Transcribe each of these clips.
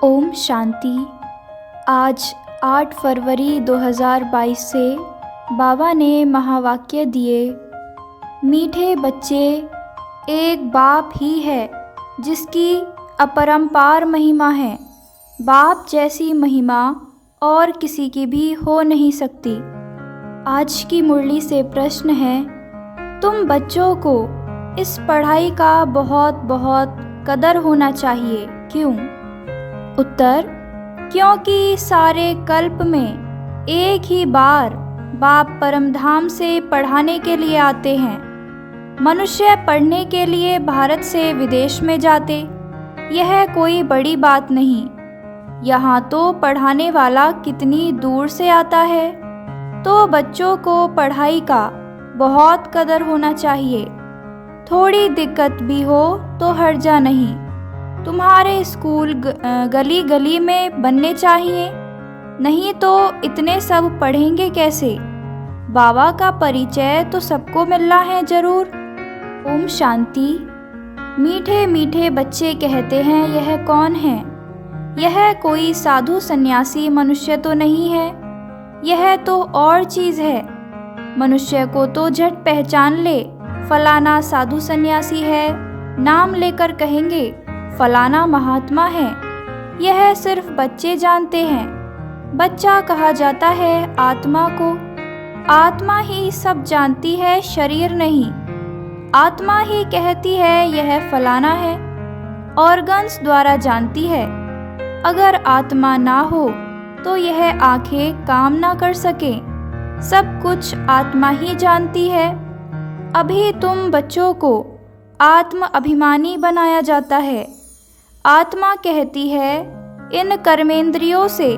ओम शांति। आज 8 फरवरी 2022 से बाबा ने महावाक्य दिए। मीठे बच्चे, एक बाप ही है जिसकी अपरंपार महिमा है। बाप जैसी महिमा और किसी की भी हो नहीं सकती। आज की मुरली से प्रश्न है, तुम बच्चों को इस पढ़ाई का बहुत बहुत कदर होना चाहिए, क्यों? उत्तर, क्योंकि सारे कल्प में एक ही बार बाप परमधाम से पढ़ाने के लिए आते हैं। मनुष्य पढ़ने के लिए भारत से विदेश में जाते, यह कोई बड़ी बात नहीं। यहाँ तो पढ़ाने वाला कितनी दूर से आता है। तो बच्चों को पढ़ाई का बहुत कदर होना चाहिए। थोड़ी दिक्कत भी हो तो हर्जा नहीं। तुम्हारे स्कूल गली गली में बनने चाहिए, नहीं तो इतने सब पढ़ेंगे कैसे? बाबा का परिचय तो सबको मिलना है जरूर। ओम शांति। मीठे मीठे बच्चे कहते हैं, यह कौन है? यह कोई साधु सन्यासी मनुष्य तो नहीं है, यह तो और चीज़ है। मनुष्य को तो झट पहचान ले, फलाना साधु सन्यासी है, नाम लेकर कहेंगे फलाना महात्मा है। यह सिर्फ बच्चे जानते हैं। बच्चा कहा जाता है आत्मा को। आत्मा ही सब जानती है, शरीर नहीं। आत्मा ही कहती है यह फलाना है, ऑर्गन्स द्वारा जानती है। अगर आत्मा ना हो तो यह आंखें काम ना कर सके। सब कुछ आत्मा ही जानती है। अभी तुम बच्चों को आत्म अभिमानी बनाया जाता है। आत्मा कहती है इन कर्मेंद्रियों से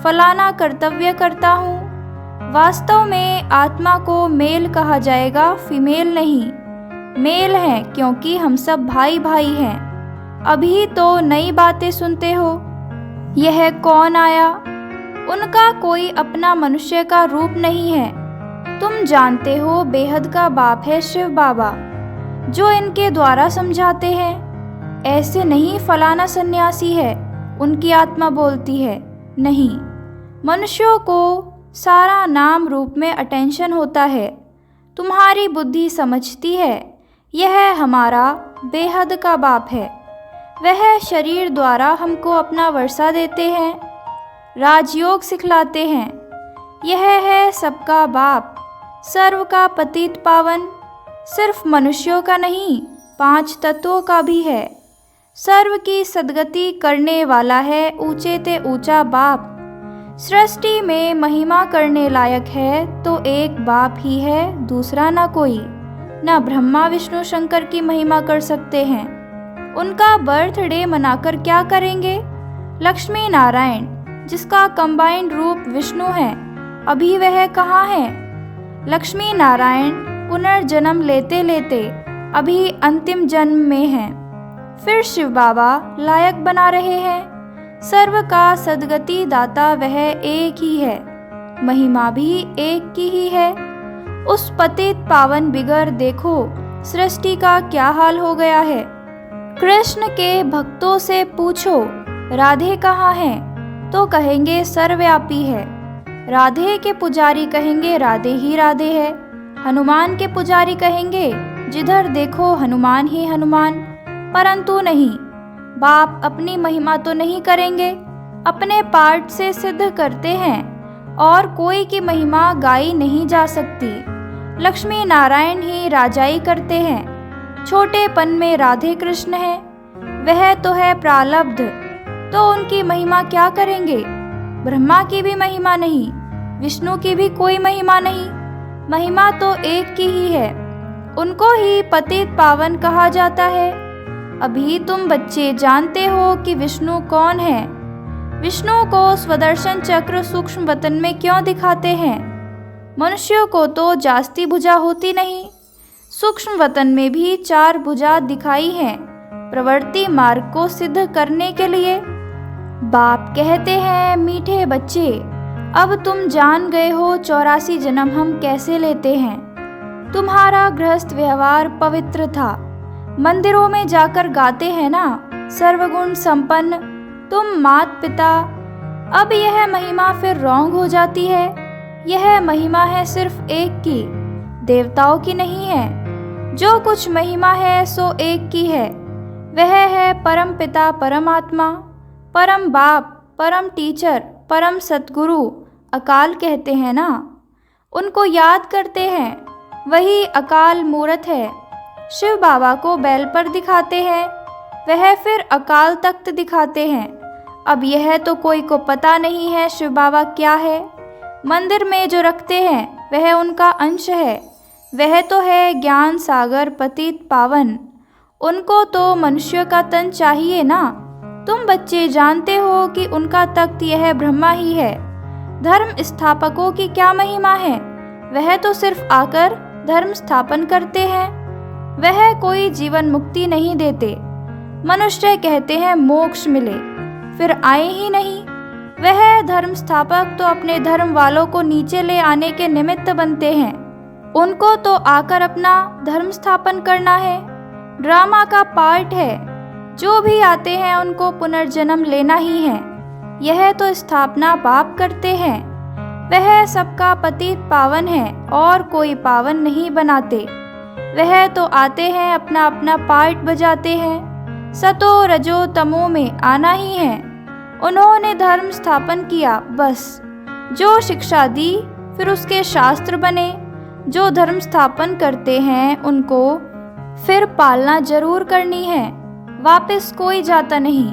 फलाना कर्तव्य करता हूँ। वास्तव में आत्मा को मेल कहा जाएगा, फीमेल नहीं। मेल है क्योंकि हम सब भाई भाई हैं। अभी तो नई बातें सुनते हो। यह कौन आया? उनका कोई अपना मनुष्य का रूप नहीं है। तुम जानते हो बेहद का बाप है शिव बाबा, जो इनके द्वारा समझाते हैं। ऐसे नहीं फलाना सन्यासी है, उनकी आत्मा बोलती है, नहीं। मनुष्यों को सारा नाम रूप में अटेंशन होता है। तुम्हारी बुद्धि समझती है यह हमारा बेहद का बाप है। वह शरीर द्वारा हमको अपना वर्षा देते हैं, राजयोग सिखलाते हैं। यह है सबका बाप, सर्व का पतित पावन। सिर्फ मनुष्यों का नहीं, 5 तत्वों का भी है। सर्व की सद्गति करने वाला है ऊंचे ते ऊंचा बाप। सृष्टि में महिमा करने लायक है तो एक बाप ही है, दूसरा ना कोई। ना ब्रह्मा विष्णु शंकर की महिमा कर सकते हैं। उनका बर्थडे मनाकर क्या करेंगे? लक्ष्मी नारायण, जिसका कंबाइंड रूप विष्णु है, अभी वह कहाँ है? लक्ष्मी नारायण पुनर्जन्म लेते लेते अभी अंतिम जन्म में हैं। फिर शिव बाबा लायक बना रहे हैं। सर्व का सद्गति दाता वह एक ही है, महिमा भी एक की ही है। उस पतित पावन बिगर देखो सृष्टि का क्या हाल हो गया है। कृष्ण के भक्तों से पूछो राधे कहाँ है, तो कहेंगे सर्वव्यापी है। राधे के पुजारी कहेंगे राधे ही राधे है। हनुमान के पुजारी कहेंगे जिधर देखो हनुमान ही हनुमान। परंतु नहीं, बाप अपनी महिमा तो नहीं करेंगे, अपने पार्ट से सिद्ध करते हैं और कोई की महिमा गाई नहीं जा सकती। लक्ष्मी नारायण ही राजाई करते हैं। छोटेपन में राधे कृष्ण है, वह तो है प्रालब्ध, तो उनकी महिमा क्या करेंगे? ब्रह्मा की भी महिमा नहीं, विष्णु की भी कोई महिमा नहीं। महिमा तो एक की ही है, उनको ही पतित पावन कहा जाता है। अभी तुम बच्चे जानते हो कि विष्णु कौन है। विष्णु को स्वदर्शन चक्र सूक्ष्म वतन में क्यों दिखाते हैं? मनुष्यों को तो जास्ती भुजा होती नहीं, सूक्ष्म वतन में भी 4 भुजा दिखाई हैं, प्रवृत्ति मार्ग को सिद्ध करने के लिए। बाप कहते हैं मीठे बच्चे, अब तुम जान गए हो 84 जन्म हम कैसे लेते हैं। तुम्हारा गृहस्थ व्यवहार पवित्र था। मंदिरों में जाकर गाते हैं ना सर्वगुण संपन्न, तुम मात पिता। अब यह महिमा फिर रॉन्ग हो जाती है। यह महिमा है सिर्फ एक की, देवताओं की नहीं है। जो कुछ महिमा है सो एक की है, वह है परम पिता परमात्मा, परम बाप, परम टीचर, परम सतगुरु अकाल कहते हैं ना। उनको याद करते हैं, वही अकाल मूरत है। शिव बाबा को बैल पर दिखाते हैं, वह फिर अकाल तख्त दिखाते हैं। अब यह तो कोई को पता नहीं है शिव बाबा क्या है। मंदिर में जो रखते हैं वह उनका अंश है। वह तो है ज्ञान सागर पतित पावन। उनको तो मनुष्य का तन चाहिए ना। तुम बच्चे जानते हो कि उनका तख्त यह ब्रह्मा ही है। धर्म स्थापकों की क्या महिमा है? वह तो सिर्फ आकर धर्म स्थापन करते हैं। वह कोई जीवन मुक्ति नहीं देते। मनुष्य कहते हैं मोक्ष मिले, फिर आए ही नहीं। वह धर्म स्थापक तो अपने धर्म वालों को नीचे ले आने के निमित्त बनते हैं। उनको तो आकर अपना धर्म स्थापन करना है। ड्रामा का पार्ट है। जो भी आते हैं उनको पुनर्जन्म लेना ही है। यह तो स्थापना बाप करते हैं। वह सबका पतित पावन है और कोई पावन नहीं बनाते। वह तो आते हैं अपना अपना पार्ट बजाते हैं। सतो रजो तमो में आना ही है। उन्होंने धर्म स्थापन किया बस। जो शिक्षा दी फिर उसके शास्त्र बने। जो धर्म स्थापन करते हैं उनको फिर पालना जरूर करनी है। वापस कोई जाता नहीं।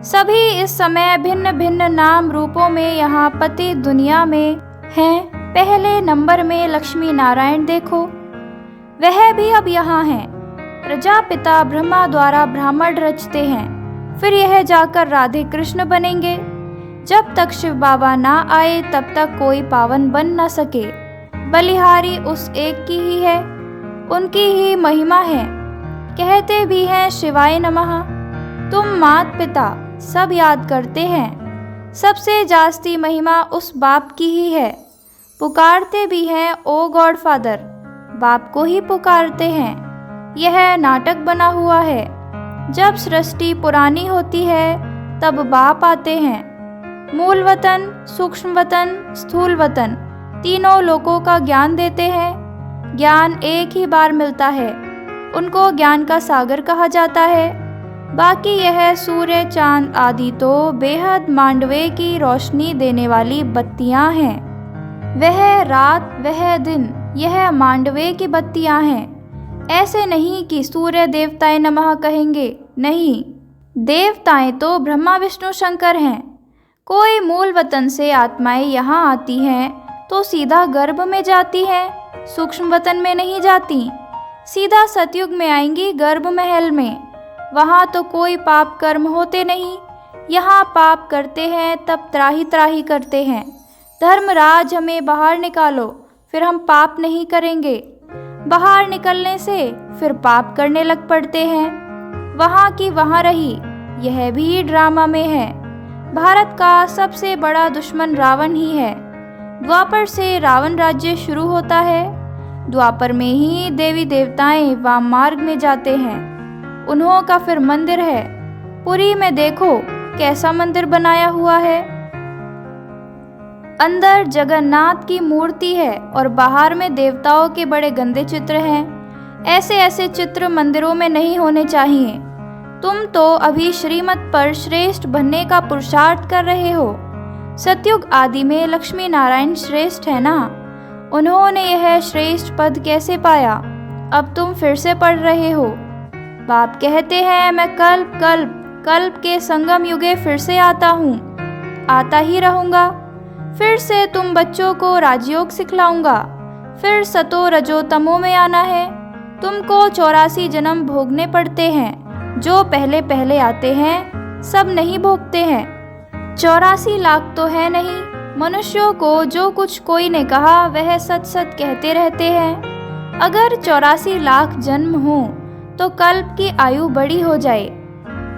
सभी इस समय भिन्न भिन्न नाम रूपों में यहाँ पति दुनिया में हैं। पहले नंबर में लक्ष्मी नारायण देखो, वह भी अब यहाँ हैं। प्रजापिता ब्रह्मा द्वारा ब्राह्मण रचते हैं, फिर यह जाकर राधे कृष्ण बनेंगे। जब तक शिव बाबा ना आए तब तक कोई पावन बन न सके। बलिहारी उस एक की ही है, उनकी ही महिमा है। कहते भी हैं शिवाय नमः। तुम मात पिता सब याद करते हैं। सबसे जास्ती महिमा उस बाप की ही है। पुकारते भी हैं ओ गॉड फादर, बाप को ही पुकारते हैं। यह नाटक बना हुआ है। जब सृष्टि पुरानी होती है तब बाप आते हैं। मूल वतन, सूक्ष्म वतन, स्थूल वतन तीनों लोकों का ज्ञान देते हैं। ज्ञान एक ही बार मिलता है। उनको ज्ञान का सागर कहा जाता है। बाकी यह सूर्य चांद आदि तो बेहद मांडवे की रोशनी देने वाली बत्तियां हैं। वह रात वह दिन, यह मांडवे की बत्तियां हैं। ऐसे नहीं कि सूर्य देवताएं नमः कहेंगे, नहीं। देवताएं तो ब्रह्मा विष्णु शंकर हैं। कोई मूल वतन से आत्माएं यहाँ आती हैं तो सीधा गर्भ में जाती हैं, सूक्ष्म वतन में नहीं जाती। सीधा सतयुग में आएंगी गर्भ महल में। वहाँ तो कोई पाप कर्म होते नहीं। यहाँ पाप करते हैं तब त्राही त्राही करते हैं। धर्मराज हमें बाहर निकालो, फिर हम पाप नहीं करेंगे। बाहर निकलने से फिर पाप करने लग पड़ते हैं। वहाँ की वहाँ रही। यह भी ड्रामा में है। भारत का सबसे बड़ा दुश्मन रावण ही है। द्वापर से रावण राज्य शुरू होता है। द्वापर में ही देवी देवताएं वाम मार्ग में जाते हैं। उन्हों का फिर मंदिर है। पुरी में देखो कैसा मंदिर बनाया हुआ है। अंदर जगन्नाथ की मूर्ति है और बाहर में देवताओं के बड़े गंदे चित्र हैं। ऐसे ऐसे चित्र मंदिरों में नहीं होने चाहिए। तुम तो अभी श्रीमत पर श्रेष्ठ बनने का पुरुषार्थ कर रहे हो। सतयुग आदि में लक्ष्मी नारायण श्रेष्ठ है ना। उन्होंने यह श्रेष्ठ पद कैसे पाया? अब तुम फिर से पढ़ रहे हो। बाप कहते हैं मैं कल्प कल्प कल्प के संगम युगे फिर से आता हूँ, आता ही रहूँगा। फिर से तुम बच्चों को राजयोग सिखलाऊंगा। फिर सतो रजो तमो में आना है। तुमको 84 जन्म भोगने पड़ते हैं। जो पहले पहले आते हैं सब नहीं भोगते हैं। 84 लाख तो है नहीं। मनुष्यों को जो कुछ कोई ने कहा वह सच सच कहते रहते हैं। अगर 84 लाख जन्म हो तो कल्प की आयु बड़ी हो जाए।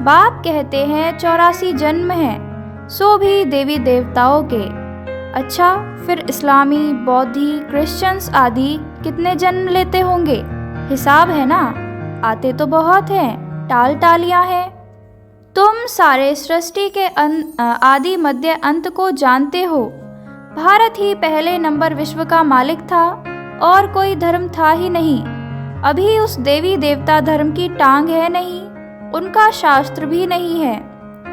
बाप कहते हैं 84 जन्म हैं, सो भी देवी देवताओं के। अच्छा, फिर इस्लामी, बौद्धि, क्रिश्चियंस आदि कितने जन्म लेते होंगे? हिसाब है ना। आते तो बहुत हैं, टाल टालियां हैं। तुम सारे सृष्टि के आदि मध्य अंत को जानते हो। भारत ही पहले नंबर विश्व का मालिक था और कोई धर्म था ही नहीं। अभी उस देवी देवता धर्म की टांग है नहीं, उनका शास्त्र भी नहीं है।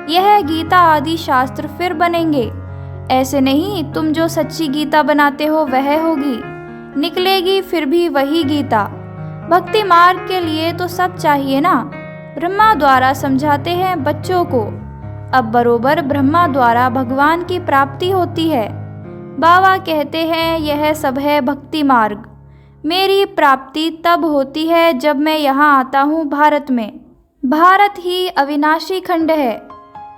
यह गीता आदि शास्त्र फिर बनेंगे। ऐसे नहीं तुम जो सच्ची गीता बनाते हो वह होगी, निकलेगी फिर भी वही गीता। भक्ति मार्ग के लिए तो सब चाहिए ना। ब्रह्मा द्वारा समझाते हैं बच्चों को, अब बरोबर ब्रह्मा द्वारा भगवान की प्राप्ति होती है। बाबा कहते हैं यह सब है भक्ति मार्ग। मेरी प्राप्ति तब होती है जब मैं यहाँ आता हूँ भारत में। भारत ही अविनाशी खंड है।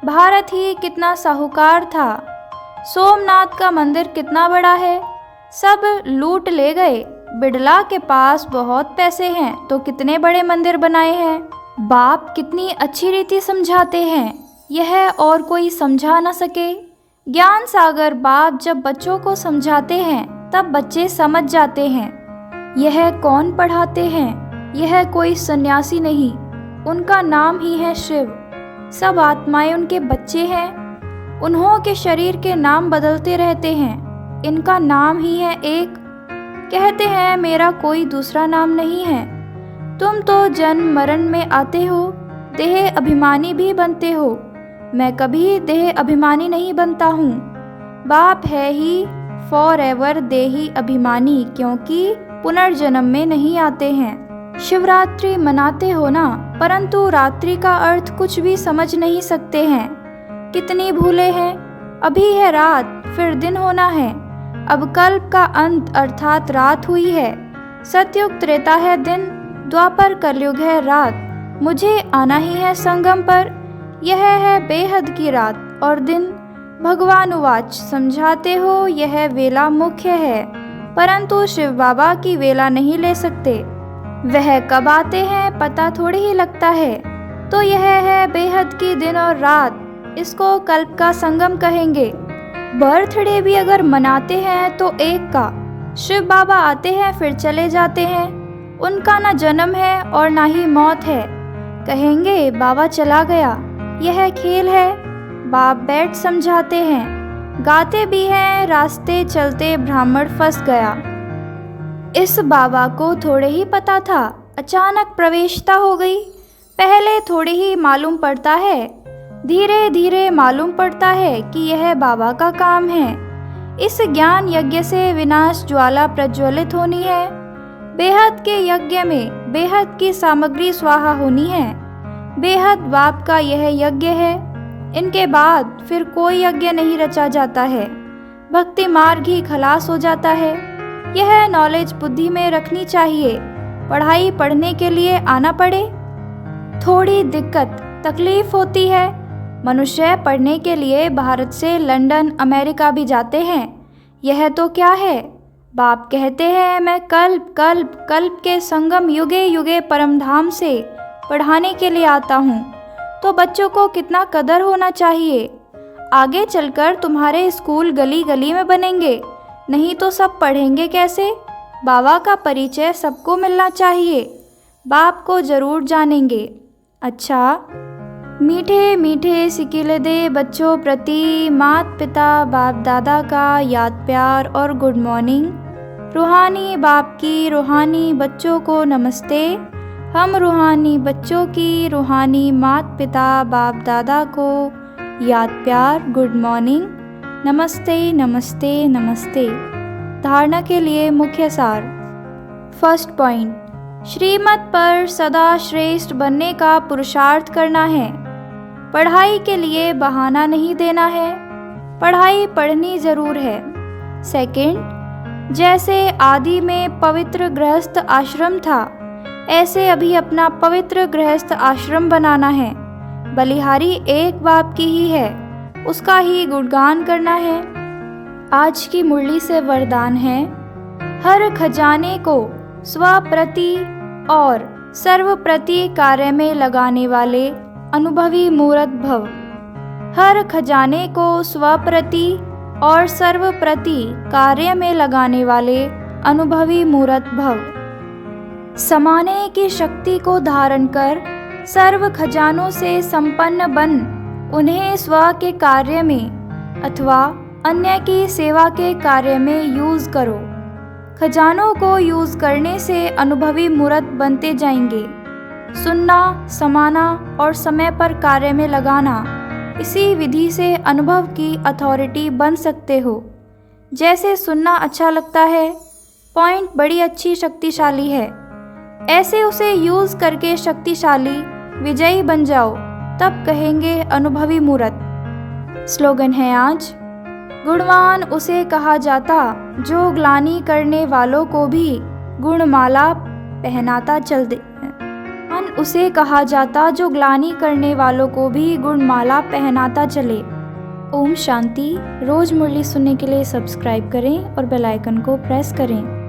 भारत ही कितना साहूकार था। सोमनाथ का मंदिर कितना बड़ा है, सब लूट ले गए। बिड़ला के पास बहुत पैसे हैं तो कितने बड़े मंदिर बनाए हैं। बाप कितनी अच्छी रीति समझाते हैं, यह और कोई समझा न सके। ज्ञान सागर बाप जब बच्चों को समझाते हैं तब बच्चे समझ जाते हैं। यह कौन पढ़ाते हैं? यह कोई सन्यासी नहीं, उनका नाम ही है शिव। सब आत्माएं उनके बच्चे हैं। उन्हों के शरीर के नाम बदलते रहते हैं, इनका नाम ही है एक। कहते हैं मेरा कोई दूसरा नाम नहीं है। तुम तो जन्म मरण में आते हो, देह अभिमानी भी बनते हो। मैं कभी देह अभिमानी नहीं बनता हूँ। बाप है ही फॉर एवर देही अभिमानी, क्योंकि पुनर्जन्म में नहीं आते हैं। शिवरात्रि मनाते हो ना, परंतु रात्रि का अर्थ कुछ भी समझ नहीं सकते हैं। कितनी भूले हैं। अभी है रात, फिर दिन होना है। अब कल्प का अंत अर्थात रात हुई है। सतयुग त्रेता है दिन, द्वापर कलयुग है रात। मुझे आना ही है संगम पर। यह है बेहद की रात और दिन। भगवान उवाच समझाते हो यह वेला मुख्य है, परंतु शिव बाबा की वेला नहीं ले सकते। वह कब आते हैं पता थोड़ी ही लगता है। तो यह है बेहद की दिन और रात, इसको कल्प का संगम कहेंगे। बर्थडे भी अगर मनाते हैं तो एक का। शिव बाबा आते हैं फिर चले जाते हैं। उनका ना जन्म है और ना ही मौत है। कहेंगे बाबा चला गया, यह खेल है। बाप बैठ समझाते हैं, गाते भी हैं, रास्ते चलते ब्राह्मण फंस गया। इस बाबा को थोड़े ही पता था, अचानक प्रवेशता हो गई। पहले थोड़ी ही मालूम पड़ता है, धीरे धीरे मालूम पड़ता है कि यह बाबा का काम है। इस ज्ञान यज्ञ से विनाश ज्वाला प्रज्वलित होनी है। बेहद के यज्ञ में बेहद की सामग्री स्वाहा होनी है। बेहद बाप का यह यज्ञ है। इनके बाद फिर कोई यज्ञ नहीं रचा जाता है। भक्ति मार्ग ही खलास हो जाता है। यह नॉलेज बुद्धि में रखनी चाहिए। पढ़ाई पढ़ने के लिए आना पड़े, थोड़ी दिक्कत तकलीफ होती है। मनुष्य पढ़ने के लिए भारत से लंदन अमेरिका भी जाते हैं। यह तो क्या है? बाप कहते हैं मैं कल्प कल्प कल्प के संगम युगे युगे परमधाम से पढ़ाने के लिए आता हूँ। तो बच्चों को कितना कदर होना चाहिए। आगे चलकर तुम्हारे स्कूल गली गली में बनेंगे, नहीं तो सब पढ़ेंगे कैसे? बाबा का परिचय सबको मिलना चाहिए। बाप को जरूर जानेंगे। अच्छा, मीठे मीठे सिकिले दे बच्चों प्रति मात पिता बाप दादा का याद प्यार और गुड मॉर्निंग। रूहानी बाप की रूहानी बच्चों को नमस्ते। हम रूहानी बच्चों की रूहानी मात पिता बाप दादा को याद प्यार गुड मॉर्निंग। नमस्ते नमस्ते नमस्ते। धारणा के लिए मुख्य सार। फर्स्ट पॉइंट, श्रीमत पर सदा श्रेष्ठ बनने का पुरुषार्थ करना है। पढ़ाई के लिए बहाना नहीं देना है। पढ़ाई पढ़नी जरूर है। सेकंड, जैसे आदि में पवित्र गृहस्थ आश्रम था, ऐसे अभी अपना पवित्र गृहस्थ आश्रम बनाना है। बलिहारी एक बाप की ही है, उसका ही गुणगान करना है। आज की मुरली से वरदान है, हर खजाने को स्वप्रति और सर्वप्रति कार्य में लगाने वाले अनुभवी मूर्त भव। हर खजाने को स्वप्रति और सर्वप्रति कार्य में लगाने वाले अनुभवी मूर्त भव। समाने की शक्ति को धारण कर सर्व खजानों से संपन्न बन उन्हें स्व के कार्य में अथवा अन्य की सेवा के कार्य में यूज करो। खजानों को यूज करने से अनुभवी मूर्त बनते जाएंगे। सुनना, समाना और समय पर कार्य में लगाना, इसी विधि से अनुभव की अथॉरिटी बन सकते हो। जैसे सुनना अच्छा लगता है, पॉइंट बड़ी अच्छी शक्तिशाली है, ऐसे उसे यूज करके शक्तिशाली विजयी बन जाओ, तब कहेंगे अनुभवी मूर्त। स्लोगन है आज, गुणवान उसे कहा जाता जो ग्लानि करने वालों को भी गुणमाला पहनाता चल दे। उसे कहा जाता जो ग्लानि करने वालों को भी गुणमाला पहनाता चले। ओम शांति। रोज मुरली सुनने के लिए सब्सक्राइब करें और बेल आइकन को प्रेस करें।